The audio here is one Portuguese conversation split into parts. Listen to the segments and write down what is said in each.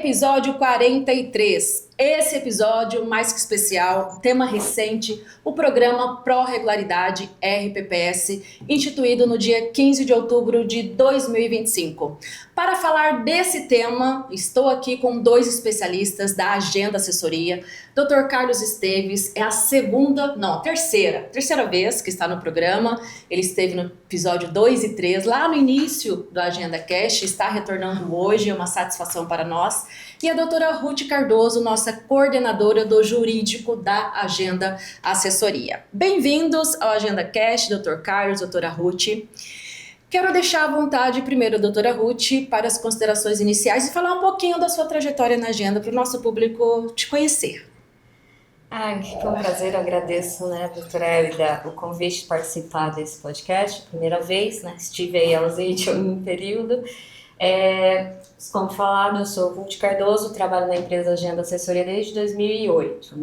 Episódio 43. Esse episódio mais que especial, tema recente, o programa Pró-Regularidade RPPS, instituído no dia 15 de outubro de 2025. Para falar desse tema, estou aqui com dois especialistas da Agenda Assessoria. Dr. Carlos Esteves é a terceira vez que está no programa. Ele esteve no episódio 2 e 3, lá no início do Agenda Cast, está retornando hoje, é uma satisfação para nós. E a doutora Ruth Cardoso, nossa coordenadora do jurídico da Agenda Assessoria. Bem-vindos ao Agenda Cast, Dr. Carlos, doutora Ruth. Quero deixar à vontade primeiro a doutora Ruth para as considerações iniciais e falar um pouquinho da sua trajetória na agenda para o nosso público te conhecer. Foi um prazer, eu agradeço, doutora Hélida, o convite de participar desse podcast, primeira vez, estive aí ausente um período. Como falado, eu sou Ruth Cardoso, trabalho na empresa Agenda Assessoria desde 2008,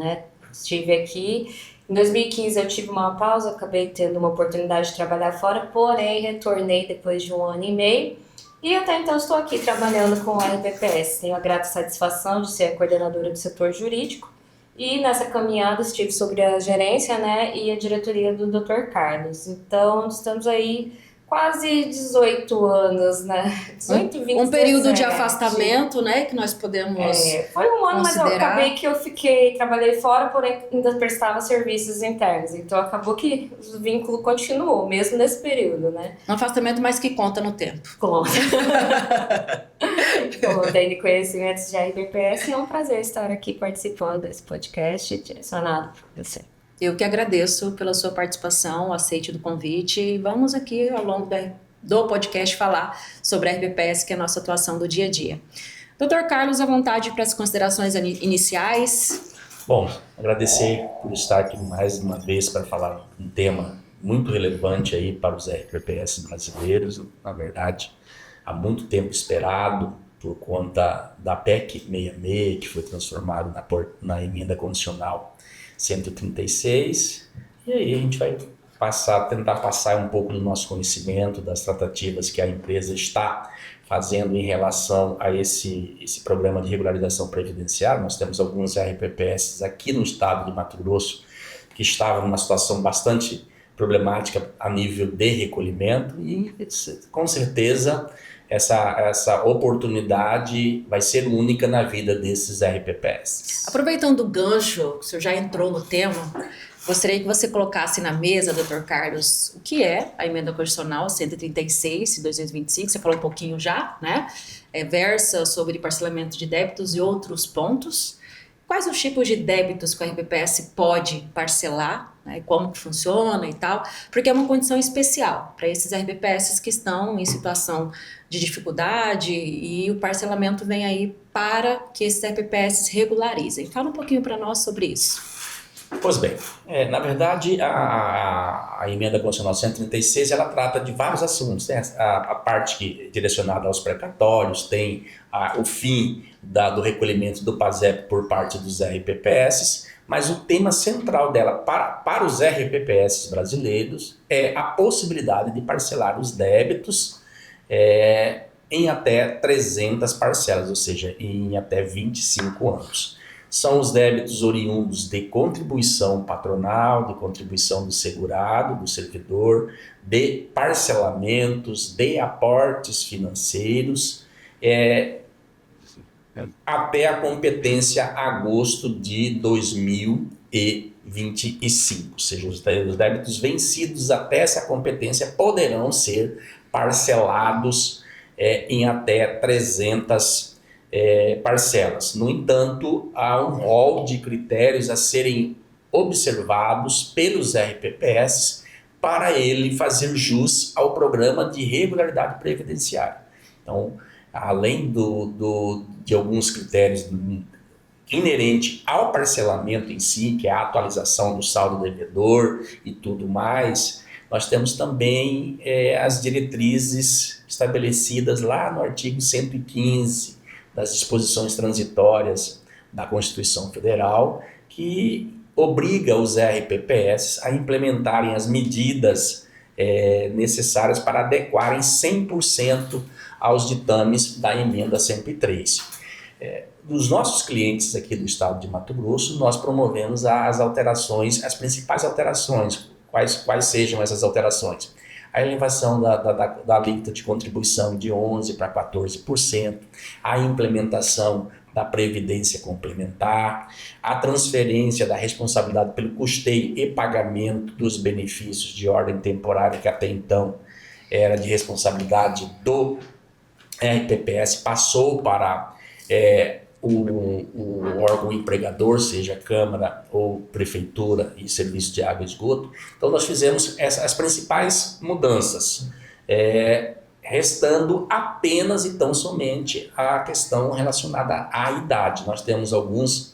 Estive aqui, em 2015 eu tive uma pausa, acabei tendo uma oportunidade de trabalhar fora, porém retornei depois de 1 ano e meio, e até então estou aqui trabalhando com a RPPS. Tenho a grata satisfação de ser a coordenadora do setor jurídico, e nessa caminhada estive sobre a gerência, e a diretoria do Dr. Carlos. Então, estamos aí quase 18 anos, 18, 20, um período 17. De afastamento, que nós podemos foi um ano, considerar. Mas eu acabei que trabalhei fora, porém ainda prestava serviços internos. Então, acabou que o vínculo continuou, mesmo nesse período, Um afastamento, mas que conta no tempo. Conta. Como tenho conhecimentos de RPPS, é um prazer estar aqui participando desse podcast direcionado para você. Eu que agradeço pela sua participação, o aceite do convite, e vamos aqui ao longo do podcast falar sobre a RPPS, que é a nossa atuação do dia a dia. Dr. Carlos, à vontade para as considerações iniciais. Bom, agradecer por estar aqui mais uma vez para falar um tema muito relevante aí para os RPPS brasileiros, na verdade, há muito tempo esperado por conta da PEC 66, que foi transformado na emenda condicional 136, e aí a gente vai tentar passar um pouco do nosso conhecimento das tratativas que a empresa está fazendo em relação a esse programa de regularização previdenciária. Nós temos alguns RPPS aqui no estado de Mato Grosso que estavam numa situação bastante problemática a nível de recolhimento, e com certeza essa oportunidade vai ser única na vida desses RPPS. Aproveitando o gancho, o senhor já entrou no tema, gostaria que você colocasse na mesa, Dr. Carlos, o que é a emenda constitucional 136 de 2025, você falou um pouquinho já, versa sobre parcelamento de débitos e outros pontos. Quais os tipos de débitos que o RPPS pode parcelar, como que funciona e tal, porque é uma condição especial para esses RPPS que estão em situação de dificuldade, e o parcelamento vem aí para que esses RPPS regularizem. Fala um pouquinho para nós sobre isso. Pois bem, na verdade a emenda constitucional 136 ela trata de vários assuntos. Tem a parte que é direcionada aos precatórios, tem o fim do recolhimento do PASEP por parte dos RPPS, mas o tema central dela para os RPPS brasileiros é a possibilidade de parcelar os débitos em até 300 parcelas, ou seja, em até 25 anos. São os débitos oriundos de contribuição patronal, de contribuição do segurado, do servidor, de parcelamentos, de aportes financeiros, até a competência agosto de 2025. Ou seja, os débitos vencidos até essa competência poderão ser parcelados em até 300 parcelas. No entanto, há um rol de critérios a serem observados pelos RPPS para ele fazer jus ao programa de regularidade previdenciária. Então, além de alguns critérios inerentes ao parcelamento em si, que é a atualização do saldo devedor e tudo mais, nós temos também as diretrizes estabelecidas lá no artigo 115 das disposições transitórias da Constituição Federal, que obriga os RPPS a implementarem as medidas necessárias para adequarem 100% aos ditames da emenda 103. Dos nossos clientes aqui do estado de Mato Grosso, nós promovemos as alterações, as principais alterações. Quais sejam essas alterações? A elevação da alíquota de contribuição de 11% para 14%, a implementação da previdência complementar, a transferência da responsabilidade pelo custeio e pagamento dos benefícios de ordem temporária, que até então era de responsabilidade do RPPS, passou para o órgão empregador, seja Câmara ou Prefeitura e Serviço de Água e Esgoto. Então nós fizemos as principais mudanças, restando apenas e tão somente a questão relacionada à idade. Nós temos alguns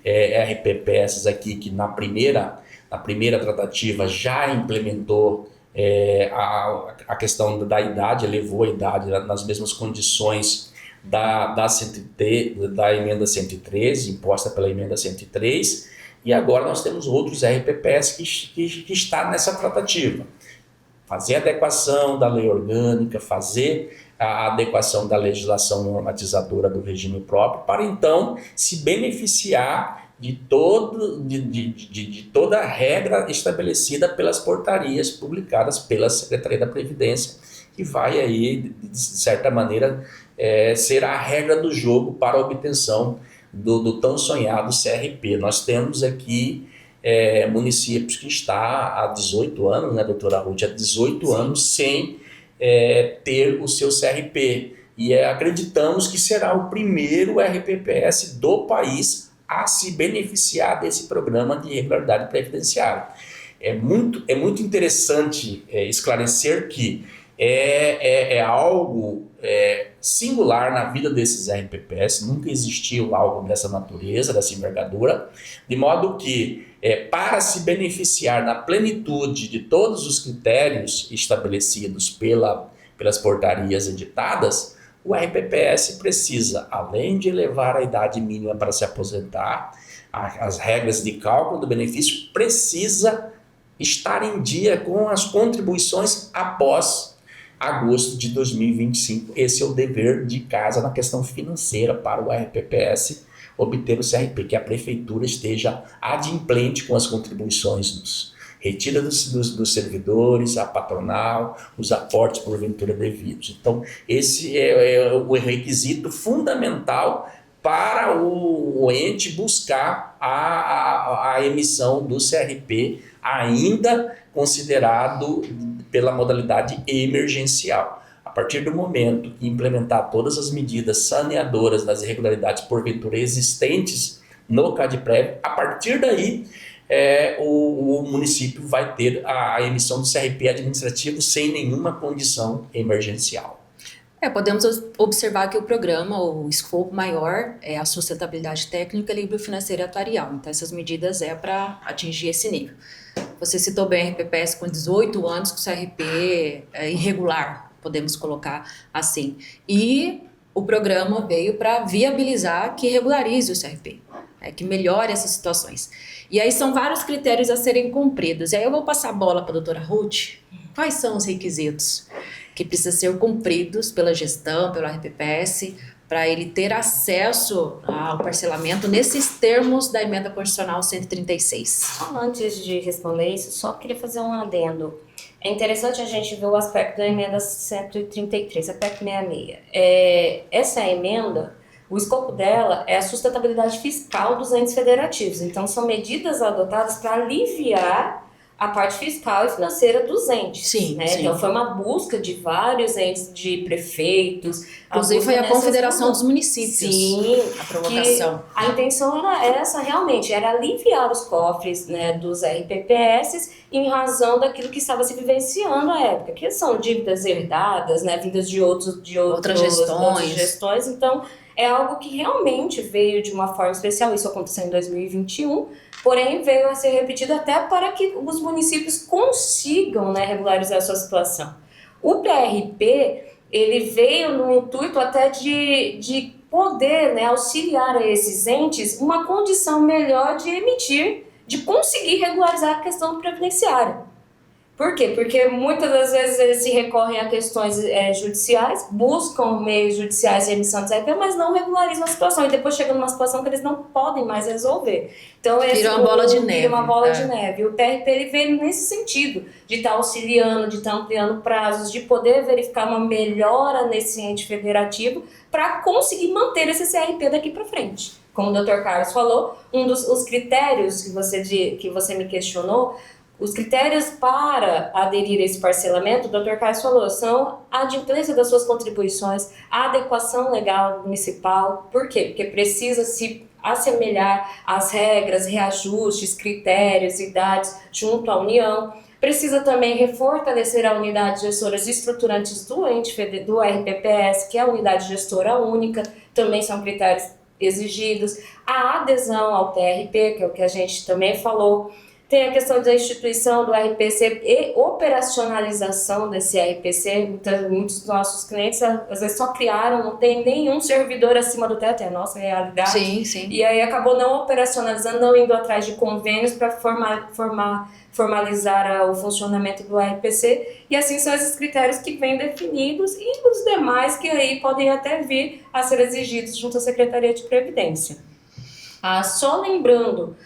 RPPS aqui que na primeira tratativa já implementou a questão da idade, elevou a idade nas mesmas condições da emenda 113, imposta pela emenda 103, e agora nós temos outros RPPS que está nessa tratativa. Fazer a adequação da lei orgânica, fazer a adequação da legislação normatizadora do regime próprio, para então se beneficiar de toda a regra estabelecida pelas portarias publicadas pela Secretaria da Previdência, que vai aí, de certa maneira, ser a regra do jogo para a obtenção do tão sonhado CRP. Nós temos aqui municípios que estão há 18 anos, né, doutora Ruth, há 18 anos sem ter o seu CRP. E acreditamos que será o primeiro RPPS do país a se beneficiar desse programa de regularidade previdenciária. É muito interessante esclarecer que é algo singular na vida desses RPPS, nunca existiu algo dessa natureza, dessa envergadura, de modo que, para se beneficiar na plenitude de todos os critérios estabelecidos pelas portarias editadas, o RPPS precisa, além de elevar a idade mínima para se aposentar, as regras de cálculo do benefício, precisa estar em dia com as contribuições após agosto de 2025. Esse é o dever de casa na questão financeira para o RPPS obter o CRP, que a prefeitura esteja adimplente com as contribuições retida dos servidores, a patronal, os aportes porventura devidos. Então, esse é o requisito fundamental para o ente buscar a emissão do CRP, ainda considerado pela modalidade emergencial. A partir do momento que implementar todas as medidas saneadoras das irregularidades porventura existentes no CadPrev, a partir daí o município vai ter a emissão do CRP administrativo sem nenhuma condição emergencial. Podemos observar que o programa, o escopo maior é a sustentabilidade técnica, equilíbrio financeiro e atuarial. Então, essas medidas para atingir esse nível. Você citou bem a RPPS com 18 anos, com o CRP irregular, podemos colocar assim. E o programa veio para viabilizar que regularize o CRP, que melhore essas situações. E aí são vários critérios a serem cumpridos. E aí eu vou passar a bola para a doutora Ruth. Quais são os requisitos que precisam ser cumpridos pela gestão, pelo RPPS, para ele ter acesso ao parcelamento nesses termos da Emenda Constitucional 136? Antes de responder isso, só queria fazer um adendo. É interessante a gente ver o aspecto da Emenda 133, aspecto 66. Essa emenda, o escopo dela é a sustentabilidade fiscal dos entes federativos. Então, são medidas adotadas para aliviar a parte fiscal e financeira dos entes. Sim, né? sim. Então, foi uma busca de vários entes, de prefeitos. Inclusive, foi a Confederação dos Municípios. Sim, a provocação. A intenção era essa, realmente, era aliviar os cofres, né, dos RPPS em razão daquilo que estava se vivenciando à época, que são dívidas herdadas, né, vindas de outras gestões. Então, é algo que realmente veio de uma forma especial. Isso aconteceu em 2021, porém veio a ser repetido até para que os municípios consigam, né, regularizar a sua situação. O PRP, ele veio no intuito até de poder, né, auxiliar a esses entes uma condição melhor de emitir, de conseguir regularizar a questão previdenciária. Por quê? Porque muitas das vezes eles se recorrem a questões judiciais, buscam meios judiciais de emissão de RP, mas não regularizam a situação. E depois chegam numa situação que eles não podem mais resolver. Então, vira uma bola de neve. Vira uma bola de neve. O PRP ele vem nesse sentido, de estar auxiliando, de estar ampliando prazos, de poder verificar uma melhora nesse ente federativo para conseguir manter esse CRP daqui para frente. Como o Dr. Carlos falou, os critérios que você me questionou, os critérios para aderir a esse parcelamento, o Dr. Carlos falou, são a adimplência das suas contribuições, a adequação legal municipal. Por quê? Porque precisa se assemelhar às regras, reajustes, critérios, idades junto à União. Precisa também refortalecer a unidade gestoras estruturantes do RPPS, que é a unidade gestora única, também são critérios exigidos. A adesão ao TRP, que é o que a gente também falou. Tem a questão da instituição do RPC e operacionalização desse RPC. Muitos dos nossos clientes, às vezes, só criaram, não tem nenhum servidor acima do teto, é a nossa realidade. Sim, sim. E aí acabou não operacionalizando, não indo atrás de convênios para formalizar o funcionamento do RPC. E assim são esses critérios que vêm definidos e os demais que aí podem até vir a ser exigidos junto à Secretaria de Previdência. Só lembrando,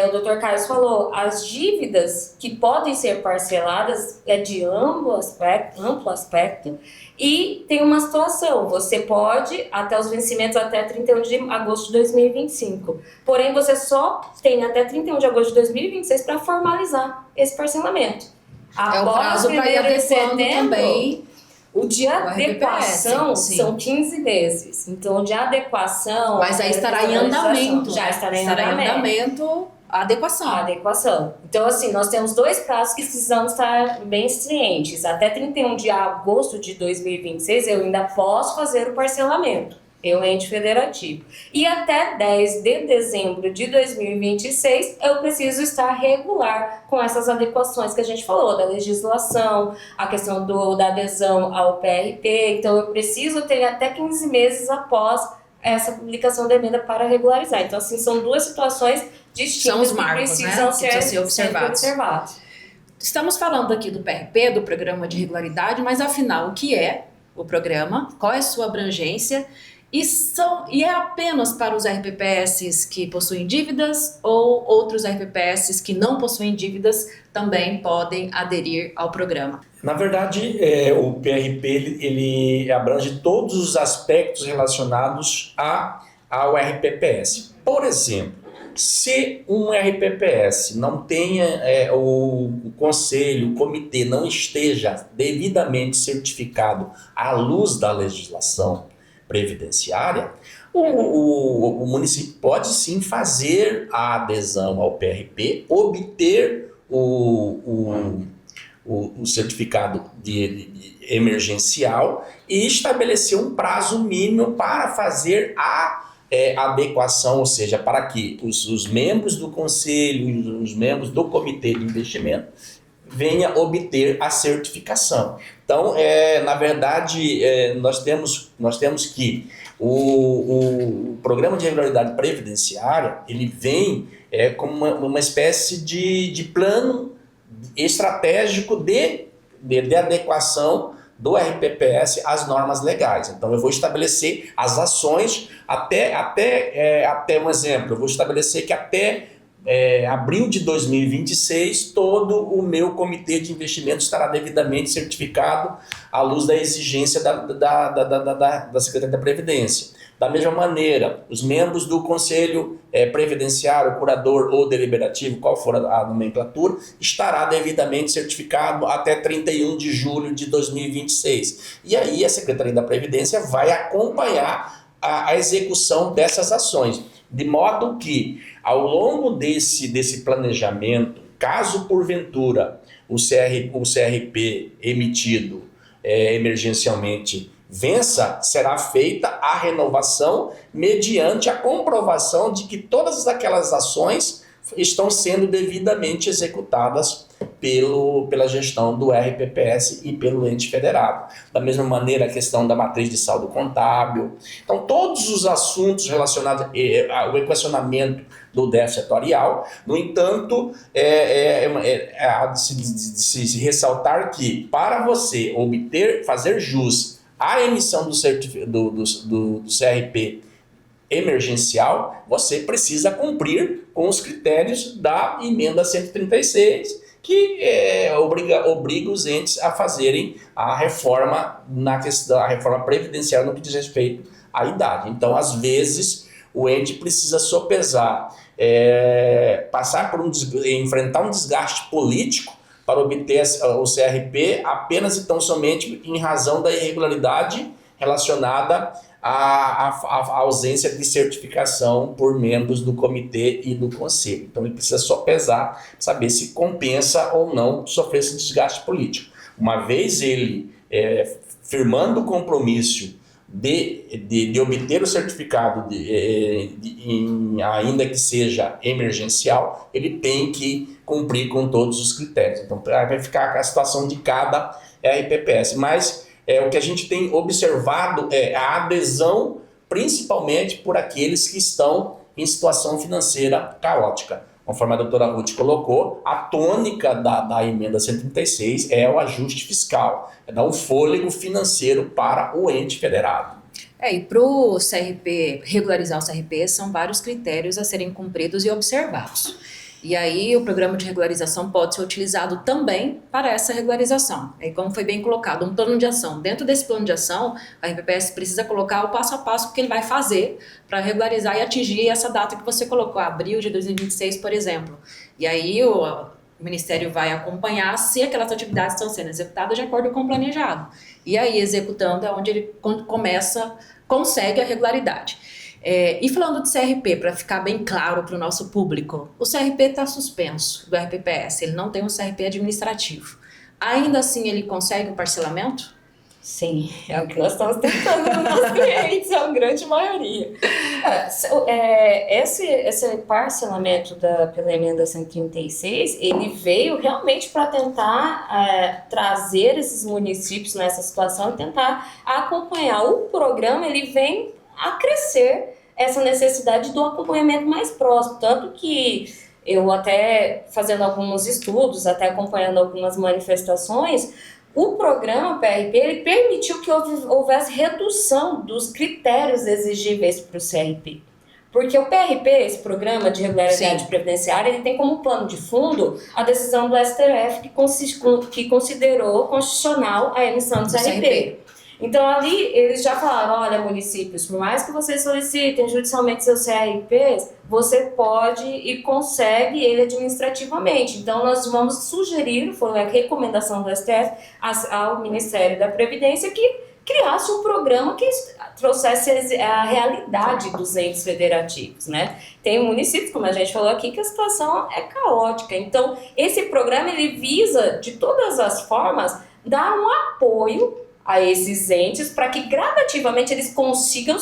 o Dr. Carlos falou, as dívidas que podem ser parceladas é de amplo aspecto e tem uma situação, você pode até os vencimentos até 31 de agosto de 2025, porém você só tem até 31 de agosto de 2026 para formalizar esse parcelamento. É o prazo para ir adequando também. O de adequação são 15 meses. Então, o de adequação... Mas aí estará em andamento. Já estará em andamento a adequação. A adequação. Então, assim, nós temos 2 prazos que precisamos estar bem cientes. Até 31 de agosto de 2026, eu ainda posso fazer o parcelamento. Ente federativo. E até 10 de dezembro de 2026, eu preciso estar regular com essas adequações que a gente falou, da legislação, a questão da adesão ao PRP. Então, eu preciso ter até 15 meses após essa publicação da emenda para regularizar. Então, assim, são 2 situações distintas são os marcos, que precisam ser observados. Estamos falando aqui do PRP, do Programa de Regularidade, mas afinal, o que é o programa? Qual é a sua abrangência? E é apenas para os RPPS que possuem dívidas ou outros RPPS que não possuem dívidas também podem aderir ao programa? Na verdade, o PRP ele abrange todos os aspectos relacionados ao RPPS. Por exemplo, se um RPPS não tenha o conselho, o comitê não esteja devidamente certificado à luz da legislação previdenciária, o município pode sim fazer a adesão ao PRP, obter o certificado de emergencial e estabelecer um prazo mínimo para fazer a adequação, ou seja, para que os membros do conselho, os membros do comitê de investimento venha obter a certificação. Então, na verdade, nós temos que o Programa de Regularidade Previdenciária, ele vem como uma espécie de plano estratégico de adequação do RPPS às normas legais. Então, eu vou estabelecer as ações até um exemplo, eu vou estabelecer que até abril de 2026, todo o meu comitê de investimento estará devidamente certificado à luz da exigência da Secretaria da Previdência. Da mesma maneira, os membros do Conselho Previdenciário, curador ou deliberativo, qual for a nomenclatura, estará devidamente certificado até 31 de julho de 2026. E aí a Secretaria da Previdência vai acompanhar a execução dessas ações, de modo que, ao longo desse planejamento, caso porventura o CRP emitido emergencialmente vença, será feita a renovação mediante a comprovação de que todas aquelas ações estão sendo devidamente executadas pela gestão do RPPS e pelo ente federado. Da mesma maneira, a questão da matriz de saldo contábil. Então, todos os assuntos relacionados ao equacionamento do déficit setorial. No entanto, há de se ressaltar que, para você fazer jus à emissão do CRP emergencial, você precisa cumprir com os critérios da emenda 136, que obriga os entes a fazerem a reforma a reforma previdenciária no que diz respeito à idade. Então, às vezes, o ente precisa sopesar, enfrentar um desgaste político para obter o CRP apenas e tão somente em razão da irregularidade relacionada à ausência de certificação por membros do comitê e do conselho. Então ele precisa sopesar, saber se compensa ou não sofrer esse desgaste político. Uma vez ele firmando o compromisso de obter o certificado, ainda que seja emergencial, ele tem que cumprir com todos os critérios. Então vai ficar a situação de cada RPPS. Mas o que a gente tem observado é a adesão, principalmente por aqueles que estão em situação financeira caótica. Conforme a doutora Ruth colocou, a tônica da emenda 136 é o ajuste fiscal, é dar um fôlego financeiro para o ente federado. E para o CRP, regularizar o CRP, são vários critérios a serem cumpridos e observados. E aí o programa de regularização pode ser utilizado também para essa regularização. E como foi bem colocado, um plano de ação. Dentro desse plano de ação, a RPPS precisa colocar o passo a passo que ele vai fazer para regularizar e atingir essa data que você colocou, abril de 2026, por exemplo. E aí o Ministério vai acompanhar se aquelas atividades estão sendo executadas de acordo com o planejado. E aí, executando, é onde ele consegue a regularidade. E falando de CRP, para ficar bem claro para o nosso público, o CRP está suspenso do RPPS, ele não tem um CRP administrativo. Ainda assim, ele consegue o parcelamento? Sim, é o que nós estamos tentando nos nossos clientes, é a grande maioria. Esse parcelamento pela emenda 136, ele veio realmente para tentar trazer esses municípios nessa situação e tentar acompanhar. O programa, ele vem a crescer essa necessidade do acompanhamento mais próximo, tanto que eu até fazendo alguns estudos, até acompanhando algumas manifestações, o programa PRP ele permitiu que houvesse redução dos critérios exigíveis para o CRP. Porque o PRP, esse programa de regularidade previdenciária, ele tem como plano de fundo a decisão do STF que considerou constitucional a emissão do CRP. Então, ali, eles já falaram, olha, municípios, por mais que vocês solicitem judicialmente seus CRPs, você pode e consegue ele administrativamente. Então, nós vamos sugerir, foi a recomendação do STF ao Ministério da Previdência que criasse um programa que trouxesse a realidade dos entes federativos, né? Tem municípios, como a gente falou aqui, que a situação é caótica. Então, esse programa, ele visa, de todas as formas, dar um apoio a esses entes para que gradativamente eles consigam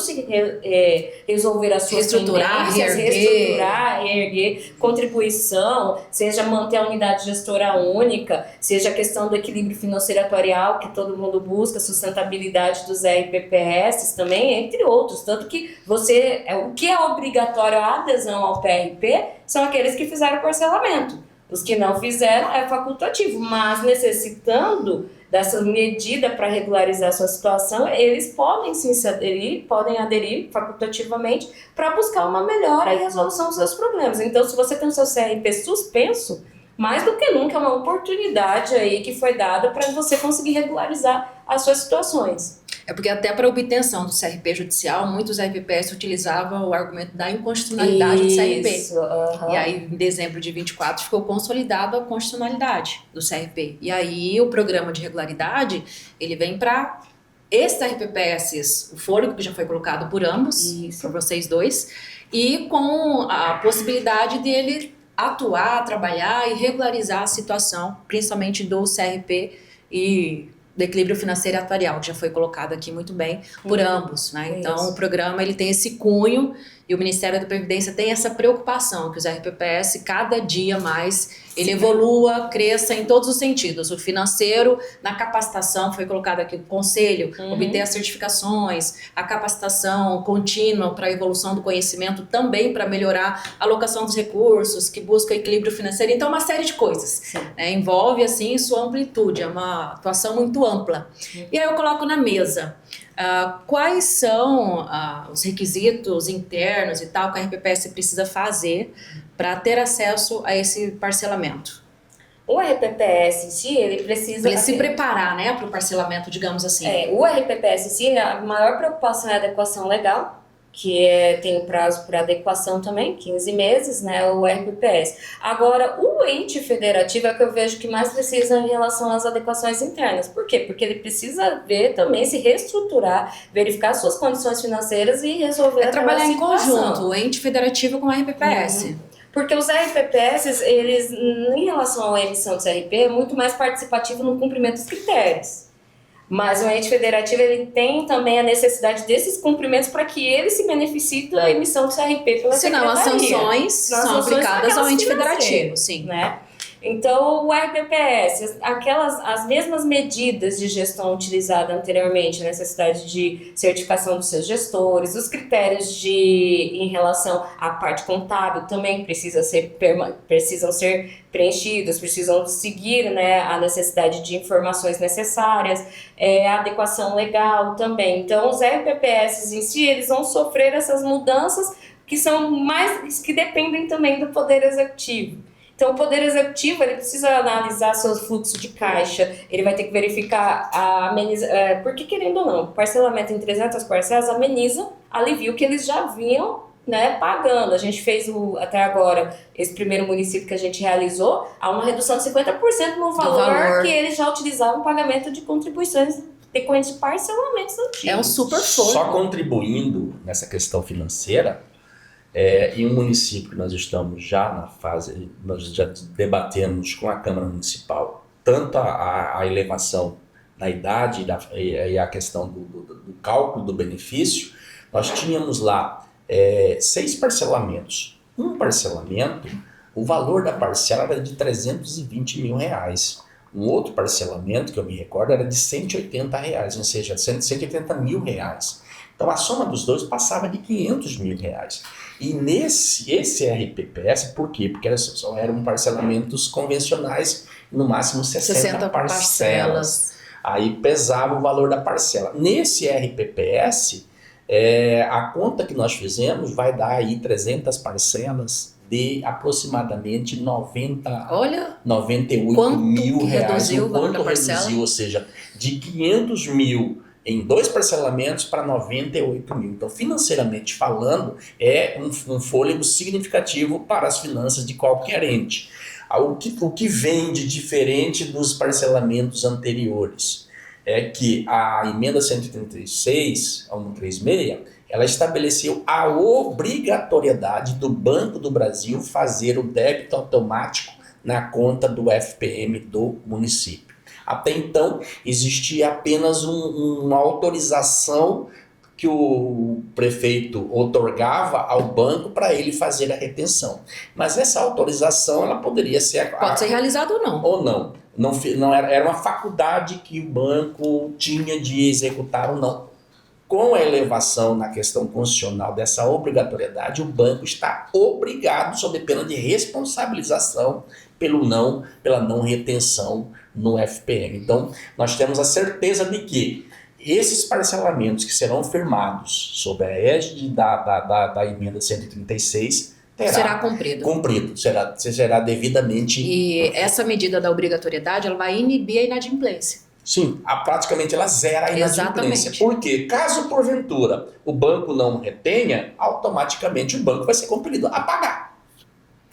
resolver as suas pendências, reestruturar, reerguer contribuição, seja manter a unidade gestora única, seja a questão do equilíbrio financeiro atuarial que todo mundo busca, sustentabilidade dos RPPS também, entre outros. Tanto que o que é obrigatório a adesão ao PRP são aqueles que fizeram o parcelamento. Os que não fizeram é facultativo, mas necessitando dessa medida para regularizar a sua situação, eles podem podem aderir facultativamente para buscar uma melhora e resolução dos seus problemas. Então, se você tem o seu CRP suspenso, mais do que nunca é uma oportunidade aí que foi dada para você conseguir regularizar as suas situações. É porque até para a obtenção do CRP judicial, muitos RPPS utilizavam o argumento da inconstitucionalidade do CRP. E aí, em dezembro de 24, ficou consolidada a constitucionalidade do CRP. E aí, o programa de regularidade, ele vem para esses RPPS, o fôlego que já foi colocado por ambos, por vocês dois, e com a possibilidade dele atuar, trabalhar e regularizar a situação, principalmente do CRP e do equilíbrio financeiro e atuarial, que já foi colocado aqui muito bem por ambos, né? Então, o programa ele tem esse cunho E o Ministério da Previdência tem essa preocupação, que os RPPS, cada dia mais, ele evolua, cresça em todos os sentidos. O financeiro, na capacitação, foi colocado aqui o conselho, obter as certificações, a capacitação contínua para a evolução do conhecimento, também para melhorar a alocação dos recursos, que busca equilíbrio financeiro. Então, uma série de coisas. Né? Envolve, assim, sua amplitude, é uma atuação muito ampla. E aí eu coloco na mesa. Quais são os requisitos internos e tal que a RPPS precisa fazer para ter acesso a esse parcelamento? O RPPS em si, ele precisa... Ele se preparar, né, para o parcelamento, digamos assim. O RPPS em si, a maior preocupação é a adequação legal, que tem o prazo para adequação também, 15 meses, né, o RPPS. Agora, o ente federativo é o que eu vejo que mais precisa em relação às adequações internas. Por quê? Porque ele precisa ver também, se reestruturar, verificar suas condições financeiras e resolver trabalhar em situação. conjunto, o ente federativo com o RPPS. Porque os RPPS, eles, em relação à emissão do CRP, é muito mais participativo no cumprimento dos critérios. Mas o ente federativo, ele tem também a necessidade desses cumprimentos para que ele se beneficie da emissão do CRP pela Senão as secretaria. sanções são aplicadas ao ente federativo, sim. Né? Então, o RPPS, as mesmas medidas de gestão utilizadas anteriormente, a necessidade de certificação dos seus gestores, os critérios em relação à parte contábil também precisam ser preenchidos, precisam seguir, né, a necessidade de informações necessárias, a adequação legal também. Então, os RPPS em si, eles vão sofrer essas mudanças que dependem também do Poder Executivo. Então, o Poder Executivo, ele precisa analisar seu fluxo de caixa, ele vai ter que verificar porque, querendo ou não, o parcelamento em 300 parcelas alivia o que eles já vinham, né, pagando. A gente fez, até agora, esse primeiro município que a gente realizou, há uma redução de 50% no valor que eles já utilizavam pagamento de contribuições decorrentes de parcelamentos antigos. É um super foco. Só contribuindo nessa questão financeira, em um município que nós estamos já na fase, nós já debatemos com a Câmara Municipal, tanto a elevação da idade e a questão do cálculo do benefício, nós tínhamos lá 6 parcelamentos. Um parcelamento, o valor da parcela era de R$320 mil. Um outro parcelamento, que eu me recordo, era de R$180, ou seja, R$180 mil. Então a soma dos dois passava de R$500 mil. E esse RPPS, por quê? Porque eram parcelamentos convencionais, no máximo 60 parcelas. Aí pesava o valor da parcela. Nesse RPPS, a conta que nós fizemos vai dar aí 300 parcelas de aproximadamente 98 mil reais. Reduziu o valor da parcela? Reduziu, ou seja, de 500 mil em 2 parcelamentos para 98 mil. Então, financeiramente falando, é um fôlego significativo para as finanças de qualquer ente. O que vem de diferente dos parcelamentos anteriores é que a emenda 136, a 136, ela estabeleceu a obrigatoriedade do Banco do Brasil fazer o débito automático na conta do FPM do município. Até então, existia apenas uma autorização que o prefeito otorgava ao banco para ele fazer a retenção. Mas essa autorização, ela poderia ser... Pode ser realizada ou não. Ou não. Não era uma faculdade que o banco tinha de executar ou não. Com a elevação na questão constitucional dessa obrigatoriedade, o banco está obrigado, sob pena de responsabilização, pela não retenção no FPM. Então, nós temos a certeza de que esses parcelamentos que serão firmados sob a égide da emenda 136 será cumprido. Será devidamente... E essa medida da obrigatoriedade, ela vai inibir a inadimplência. Sim, praticamente ela zera a inadimplência. Exatamente. Porque, caso porventura o banco não retenha, automaticamente o banco vai ser compelido a pagar.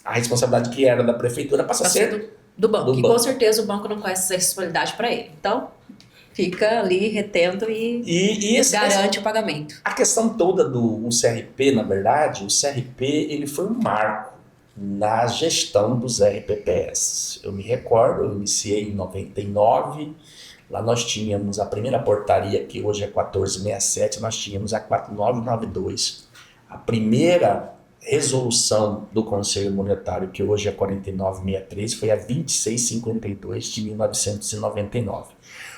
A responsabilidade que era da prefeitura passa a ser do banco. E com certeza o banco não conhece essa responsabilidade para ele. Então, fica ali retendo e garante o pagamento. A questão toda do CRP, na verdade, o CRP ele foi um marco na gestão dos RPPS. Eu me recordo, eu iniciei em 99, lá nós tínhamos a primeira portaria, que hoje é 1467, nós tínhamos a 4992. A primeira resolução do Conselho Monetário, que hoje é 4963, foi a 2652 de 1999.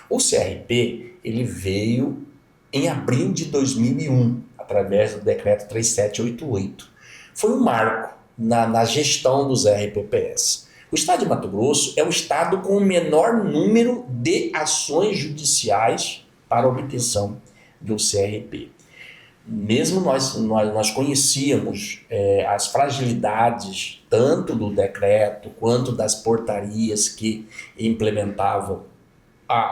O CRP ele veio em abril de 2001, através do decreto 3788. Foi um marco na gestão dos RPPS. O estado de Mato Grosso é o estado com o menor número de ações judiciais para obtenção do CRP. Mesmo nós conhecíamos as fragilidades tanto do decreto quanto das portarias que implementavam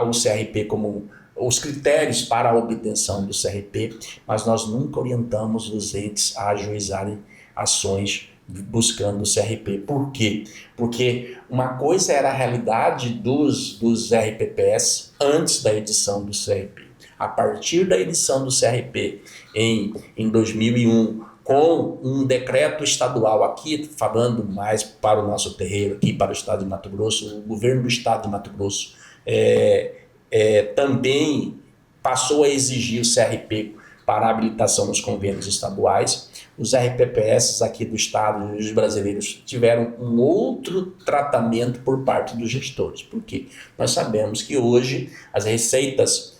o CRP como os critérios para a obtenção do CRP, mas nós nunca orientamos os entes a ajuizarem ações buscando o CRP. Por quê? Porque uma coisa era a realidade dos RPPS antes da edição do CRP. A partir da edição do CRP em 2001, com um decreto estadual aqui, falando mais para o nosso terreiro aqui, para o estado de Mato Grosso, o governo do estado de Mato Grosso também passou a exigir o CRP para a habilitação nos convênios estaduais. Os RPPS aqui do estado e os brasileiros tiveram um outro tratamento por parte dos gestores. Por quê? Nós sabemos que hoje as receitas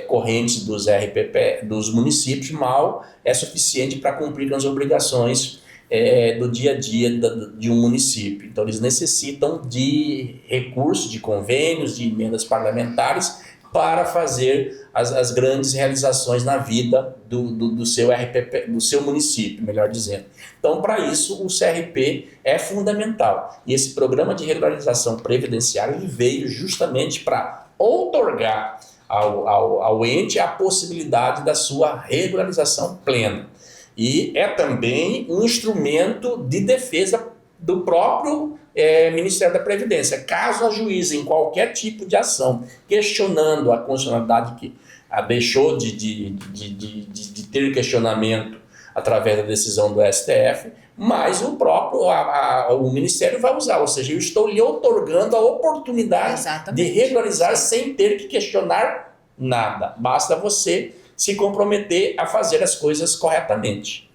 correntes dos RPP, dos municípios, mal é suficiente para cumprir com as obrigações do dia a dia de um município. Então eles necessitam de recursos, de convênios, de emendas parlamentares para fazer as grandes realizações na vida do seu RPP, do seu município, melhor dizendo. Então, para isso, o CRP é fundamental. E esse programa de regularização previdenciária ele veio justamente para outorgar ao ente a possibilidade da sua regularização plena. E é também um instrumento de defesa do próprio Ministério da Previdência. Caso ajuizem qualquer tipo de ação questionando a constitucionalidade que deixou de ter questionamento através da decisão do STF, mas o Ministério vai usar, ou seja, eu estou lhe outorgando a oportunidade de regularizar sem ter que questionar nada. Basta você se comprometer a fazer as coisas corretamente.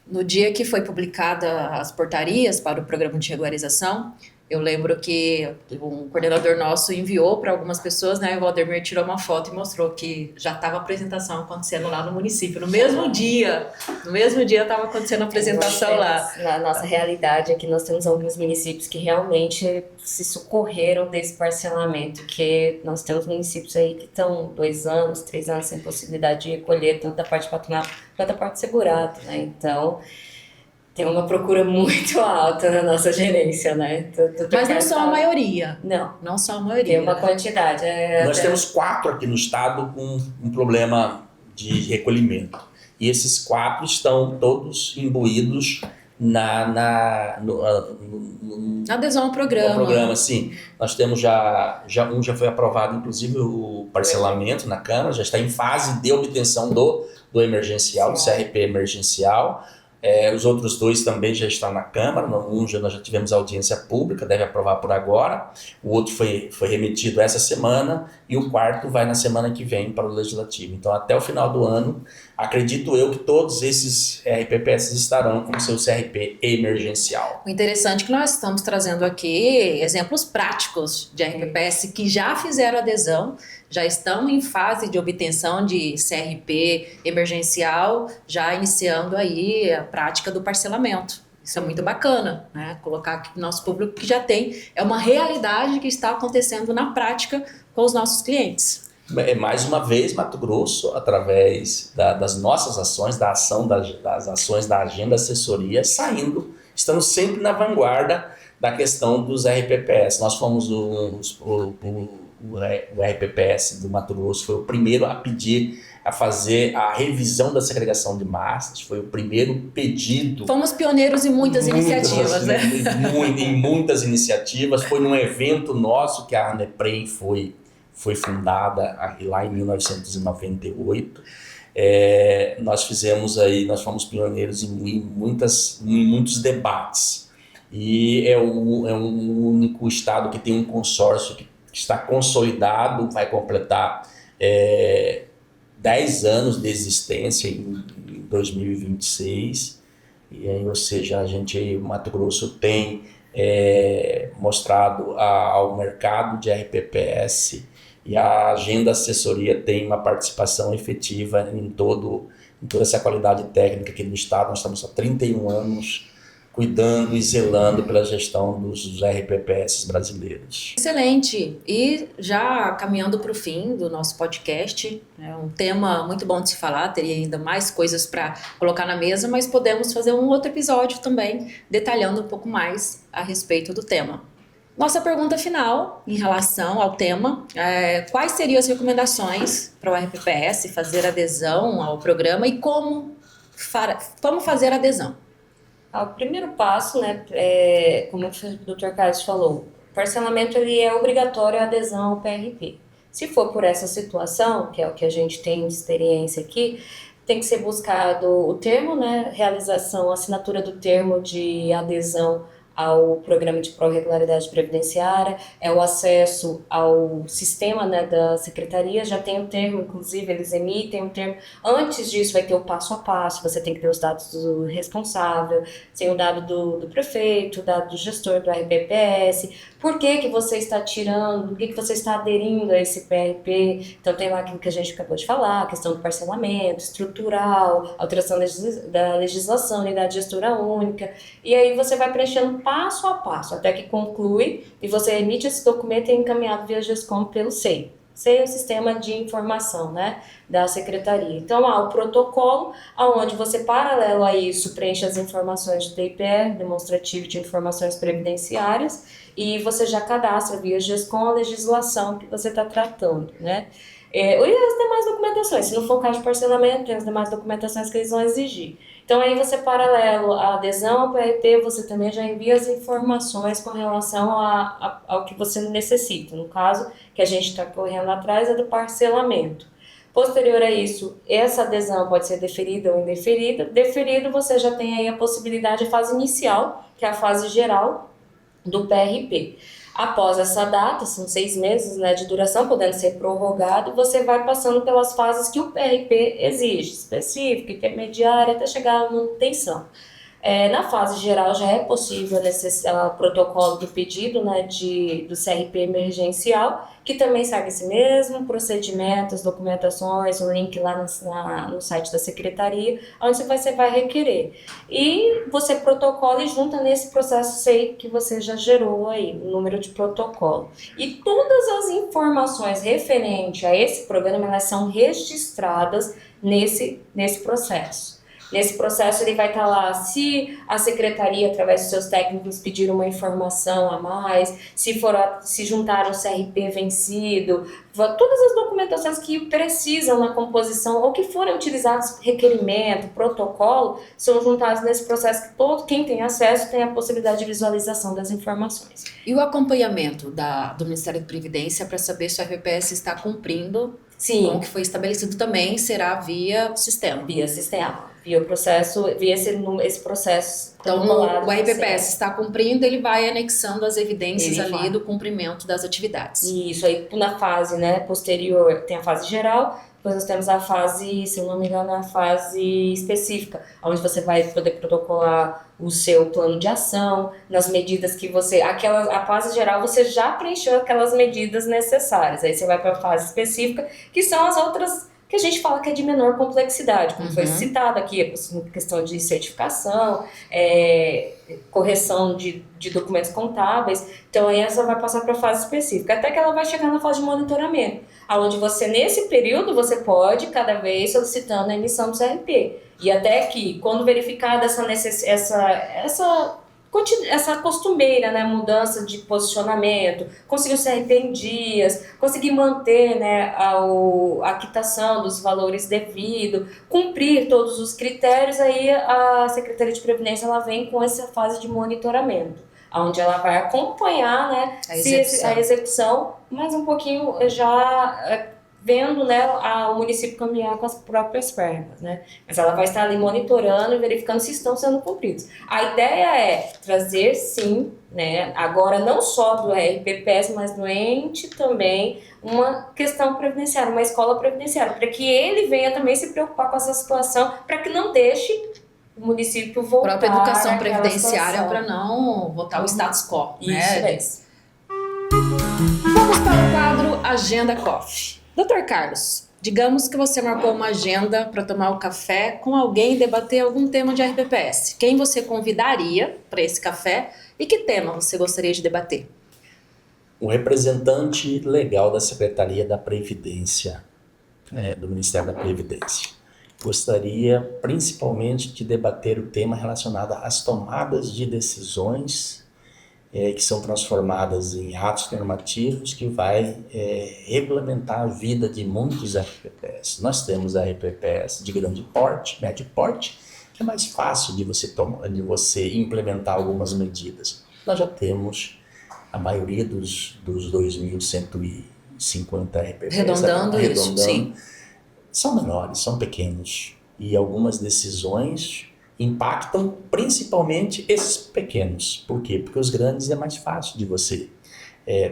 No dia que foi publicada as portarias para o programa de regularização, eu lembro que um coordenador nosso enviou para algumas pessoas, né? O Valdemir tirou uma foto e mostrou que já estava a apresentação acontecendo lá no município. No mesmo dia estava acontecendo a apresentação lá. Na nossa realidade aqui nós temos alguns municípios que realmente se socorreram desse parcelamento, que nós temos municípios aí que estão 2 anos, 3 anos sem possibilidade de recolher tanto da parte patronal quanto da parte segurada, né? Então tem uma procura muito alta na nossa gerência, né? Mas não são a maioria. Não são a maioria. Tem uma quantidade. Nós temos 4 aqui no estado com um problema de recolhimento. E esses 4 estão todos imbuídos na adesão ao programa. No programa, sim. Nós temos já foi aprovado, inclusive, o parcelamento na Câmara, já está em fase de obtenção do emergencial, do CRP emergencial. Os outros 2 também já estão na Câmara. Nós já tivemos audiência pública, deve aprovar por agora. O outro foi remetido essa semana e o 4º vai na semana que vem para o Legislativo. Então, até o final do ano, acredito eu que todos esses RPPS estarão com seu CRP emergencial. O interessante é que nós estamos trazendo aqui exemplos práticos de RPPS que já fizeram adesão, já estão em fase de obtenção de CRP emergencial, já iniciando aí a prática do parcelamento. Isso é muito bacana, né? Colocar aqui no nosso público que já tem, é uma realidade que está acontecendo na prática com os nossos clientes. Mais uma vez, Mato Grosso, através das nossas ações, das ações da agenda assessoria, estando sempre na vanguarda da questão dos RPPS. Nós fomos o RPPS do Mato Grosso foi o primeiro a pedir, a fazer a revisão da segregação de massas, foi o primeiro pedido. Fomos pioneiros em muitas iniciativas, né? Em muitas iniciativas, foi num evento nosso que a ANEPREM foi fundada lá em 1998. Nós fomos pioneiros em muitos debates. E é o único estado que tem um consórcio que está consolidado, vai completar 10 anos de existência em 2026, e aí, ou seja, a gente, o Mato Grosso tem mostrado ao mercado de RPPS, e a agenda assessoria tem uma participação efetiva em toda essa qualidade técnica aqui no estado. Nós estamos há 31 anos cuidando e zelando pela gestão dos RPPS brasileiros. Excelente! E já caminhando para o fim do nosso podcast, é um tema muito bom de se falar, teria ainda mais coisas para colocar na mesa, mas podemos fazer um outro episódio também, detalhando um pouco mais a respeito do tema. Nossa pergunta final em relação ao tema quais seriam as recomendações para o RPPS fazer adesão ao programa e como fazer a adesão? O primeiro passo, né, como o Dr. Carlos falou, o parcelamento ele é obrigatório a adesão ao PRP. Se for por essa situação, que é o que a gente tem de experiência aqui, tem que ser buscado o termo, né, realização, assinatura do termo de adesão ao programa de pró-regularidade previdenciária, o acesso ao sistema, né, da secretaria, já tem o termo, inclusive eles emitem o termo. Antes disso vai ter o passo a passo, você tem que ter os dados do responsável, tem o dado do prefeito, o dado do gestor do RPPS, por que você está tirando, por que você está aderindo a esse PRP. Então tem lá aquilo que a gente acabou de falar, a questão do parcelamento estrutural, alteração da legislação, unidade gestora única, e aí você vai preenchendo passo a passo, até que conclui e você emite esse documento e é encaminhado via GESCOM pelo SEI. SEI é o Sistema de Informação, né, da Secretaria. Então, há o protocolo, onde você, paralelo a isso, preenche as informações de DIPR, demonstrativo de informações previdenciárias, e você já cadastra via GESCOM a legislação que você está tratando, né. E as demais documentações, se não for caso de parcelamento, tem as demais documentações que eles vão exigir. Então, aí você, paralelo à adesão ao PRP, você também já envia as informações com relação ao que você necessita. No caso, que a gente está correndo atrás, é do parcelamento. Posterior a isso, essa adesão pode ser deferida ou indeferida. Deferido, você já tem aí a possibilidade de fase inicial, que é a fase geral do PRP. Após essa data, são 6 meses, né, de duração, podendo ser prorrogado, você vai passando pelas fases que o PRP exige, específica, intermediária, até chegar à manutenção. Na fase geral já é possível o protocolo do pedido, né, do CRP emergencial, que também segue esse mesmo procedimento, as documentações, o link lá no site da secretaria, onde você vai requerer. E você protocola e junta nesse processo SEI que você já gerou aí, o número de protocolo. E todas as informações referentes a esse programa, elas são registradas nesse processo. Nesse processo ele vai estar lá se a secretaria, através dos seus técnicos, pedir uma informação a mais, se juntar um CRP vencido, todas as documentações que precisam na composição ou que forem utilizados, requerimento, protocolo, são juntados nesse processo que quem tem acesso tem a possibilidade de visualização das informações. E o acompanhamento do Ministério da Previdência para saber se o RPPS está cumprindo com o que foi estabelecido também será via sistema? Via sistema. Via o processo, via esse processo. Então, o RPPS está cumprindo, ele vai anexando as evidências ali do cumprimento das atividades. Isso, aí na fase, né, posterior tem a fase geral, depois nós temos a fase, se eu não me engano, a fase específica, onde você vai poder protocolar o seu plano de ação, nas medidas que a fase geral você já preencheu aquelas medidas necessárias, aí você vai para a fase específica, que são as outras que a gente fala que é de menor complexidade, como foi citado aqui, a questão de certificação, correção de documentos contábeis. Então, aí essa vai passar para a fase específica, até que ela vai chegar na fase de monitoramento, onde você, nesse período, você pode, cada vez, solicitando a emissão do CRP. E até que, quando verificada essa costumeira, né, mudança de posicionamento, conseguir o CRP em dias, conseguir manter, né, a quitação dos valores devidos, cumprir todos os critérios, aí a Secretaria de Previdência ela vem com essa fase de monitoramento, onde ela vai acompanhar, né, a execução, mas um pouquinho já vendo, né, o município caminhar com as próprias pernas, né? Mas ela vai estar ali monitorando e verificando se estão sendo cumpridos. A ideia é trazer, sim, né, agora não só do RPPS, mas do ente também, uma questão previdenciária, uma escola previdenciária, para que ele venha também se preocupar com essa situação, para que não deixe o município voltar A própria educação àquela previdenciária situação. para não voltar ao status quo, né? Isso. Vamos para o quadro Agenda Coffee. Dr. Carlos, digamos que você marcou uma agenda para tomar um café com alguém e debater algum tema de RPPS. Quem você convidaria para esse café e que tema você gostaria de debater? O representante legal da Secretaria da Previdência, do Ministério da Previdência. Gostaria principalmente de debater o tema relacionado às tomadas de decisões que são transformadas em atos normativos que vai regulamentar a vida de muitos RPPS. Nós temos RPPS de grande porte, médio porte, que é mais fácil de você implementar algumas medidas. Nós já temos a maioria dos 2.150 RPPS. Arredondando isso, sim. São menores, são pequenos. E algumas decisões impactam principalmente esses pequenos. Por quê? Porque os grandes é mais fácil de você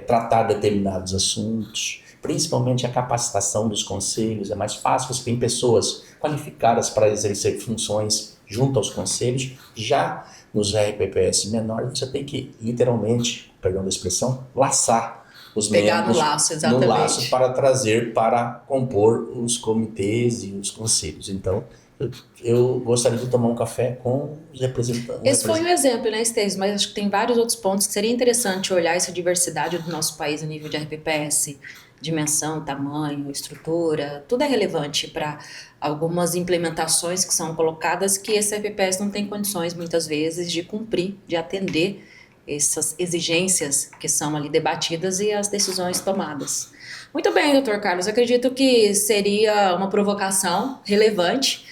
tratar determinados assuntos, principalmente a capacitação dos conselhos. É mais fácil, você tem pessoas qualificadas para exercer funções junto aos conselhos. Já nos RPPS menores, você tem que, literalmente, perdão da expressão, laçar os pegar membros no laço, exatamente. no laço para trazer, para compor os comitês e os conselhos. Então, eu gostaria de tomar um café com os representantes. Esse foi um exemplo, né, Esteves? Mas acho que tem vários outros pontos que seria interessante olhar essa diversidade do nosso país a nível de RPPS, dimensão, tamanho, estrutura, tudo é relevante para algumas implementações que são colocadas que esse RPPS não tem condições, muitas vezes, de cumprir, de atender essas exigências que são ali debatidas e as decisões tomadas. Muito bem, doutor Carlos, acredito que seria uma provocação relevante,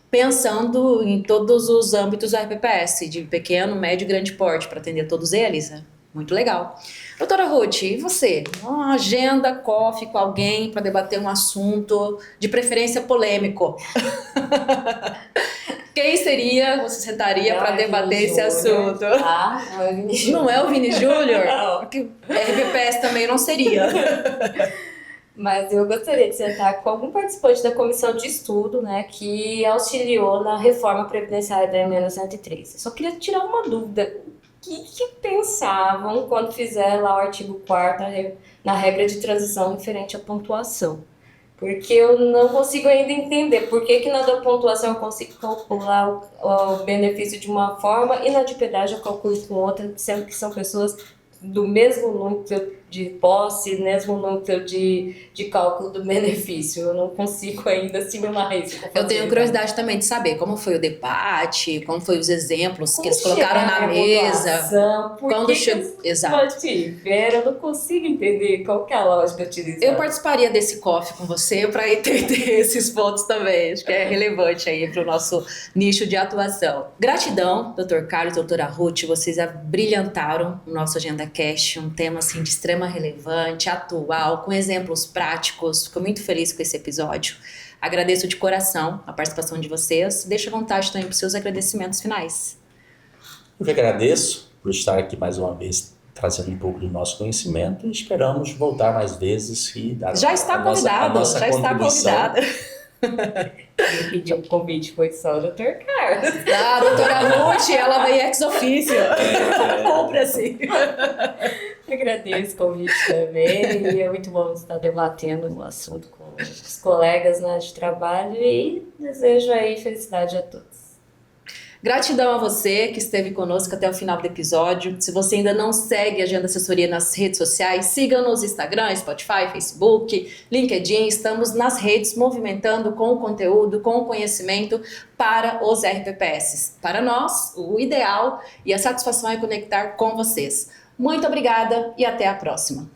pensando em todos os âmbitos do RPPS, de pequeno, médio e grande porte, para atender todos eles. Né? Muito legal. Doutora Ruth, e você? Uma agenda, coffee com alguém para debater um assunto, de preferência polêmico. Quem seria, você sentaria para debater esse assunto? Ah, não é o Vini Júnior. Não é o Vini Júnior? Não. Porque RPPS também não seria. Mas eu gostaria de sentar com algum participante da comissão de estudo, né, que auxiliou na reforma previdenciária da emenda 103. Eu só queria tirar uma dúvida. O que pensavam quando fizeram lá o artigo 4º na regra de transição referente à pontuação? Porque eu não consigo ainda entender por que na da pontuação eu consigo calcular o benefício de uma forma e na de pedágio eu calculo com outra, sendo que são pessoas do mesmo núcleo de posse, mesmo núcleo de cálculo do benefício. Eu não consigo ainda assimilar isso. Eu tenho curiosidade também de saber como foi o debate, como foi os exemplos que eles colocaram na mesa. Quando chegou, exato. Eu não consigo entender qual que é a lógica utilizada. Eu participaria desse coffee com você para entender esses pontos também. Acho que é relevante aí para o nosso nicho de atuação. Gratidão, Dr. Carlos, doutora Ruth, vocês abrilhantaram o nosso Agenda Cast, um tema assim de extrema relevante, atual, com exemplos práticos. Fico muito feliz com esse episódio. Agradeço de coração a participação de vocês. Deixa à vontade também para os seus agradecimentos finais. Eu que agradeço por estar aqui mais uma vez, trazendo um pouco do nosso conhecimento, e esperamos voltar mais vezes e dar já está convidado, já está convidada. Quem pediu o convite foi só o Dr. Carlos. Ah, a doutora Ruth, ela veio ex officio. Compre assim. Agradeço o convite também. E é muito bom estar debatendo o assunto com os colegas de trabalho e desejo aí felicidade a todos. Gratidão a você que esteve conosco até o final do episódio. Se você ainda não segue a Agenda Assessoria nas redes sociais, siga-nos no Instagram, Spotify, Facebook, LinkedIn. Estamos nas redes movimentando com o conteúdo, com o conhecimento para os RPPS. Para nós, o ideal e a satisfação é conectar com vocês. Muito obrigada e até a próxima.